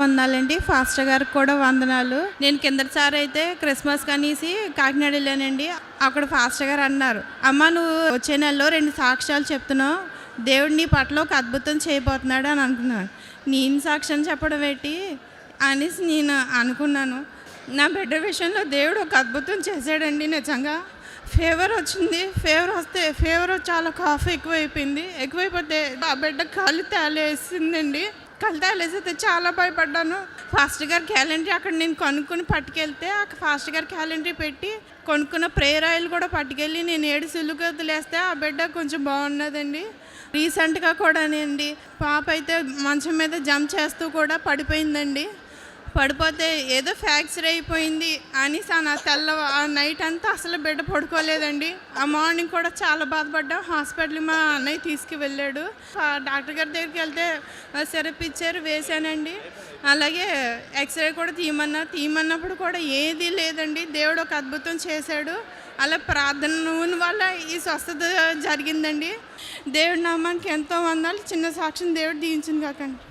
వందనాలండి. ఫాస్టర్ గారికి కూడా వందనాలు. నేను కిందటిసారి అయితే క్రిస్మస్ కనేసి కాకినాడ వెళ్ళానండి. అక్కడ ఫాస్టర్ గారు అన్నారు, అమ్మ నువ్వు వచ్చే నెలలో 2 సాక్ష్యాలు చెప్తున్నావు, దేవుడు నీ పట్ల ఒక అద్భుతం చేయబోతున్నాడు అని అనుకున్నాను. నేను సాక్ష్యం చెప్పడం ఏంటి అనేసి నేను అనుకున్నాను. నా బిడ్డ విషయంలో దేవుడు ఒక అద్భుతం చేశాడండి. నిజంగా ఫీవర్ వచ్చింది. ఫీవర్ చాలా కాఫ్ ఎక్కువైపోతే ఆ బిడ్డ కాళ్ళు తేలేసిందండి. కళ్ళు తేలేసితే చాలా భయపడ్డాను. ఫాస్టర్ గారి క్యాలెండర్ అక్కడ నేను కొనుక్కుని పట్టుకెళ్తే ఆ ఫాస్టర్ గారి క్యాలెండర్ పెట్టి కొనుక్కున్న ప్రేయర్ ఆయిల్ కూడా పట్టుకెళ్ళి నేను 7 సిల్లుగా వదిలేస్తే ఆ బిడ్డ కొంచెం బాగున్నదండి. రీసెంట్గా కూడానండి పాప అయితే మంచం మీద జంప్ చేస్తూ కూడా పడిపోయిందండి. పడిపోతే ఏదో ఫ్రాక్చర్ అయిపోయింది అని ఆ నైట్ అంతా అసలు బిడ్డ పడుకోలేదండి. ఆ మార్నింగ్ కూడా చాలా బాధపడ్డా. హాస్పిటల్కి మా అన్నయ్య తీసుకువెళ్ళాడు. డాక్టర్ గారి దగ్గరికి వెళ్తే సిరప్ ఇచ్చారు, వేసానండి. అలాగే ఎక్స్రే కూడా తీయమన్నప్పుడు కూడా ఏదీ లేదండి. దేవుడు ఒక అద్భుతం చేశాడు. అలా ప్రార్థన వల్ల ఈ స్వస్థత జరిగిందండి. దేవుడి నామానికి ఎంతో వందనాలు. చిన్న సాక్ష్యం దేవుడు దీవించింది కాకండి.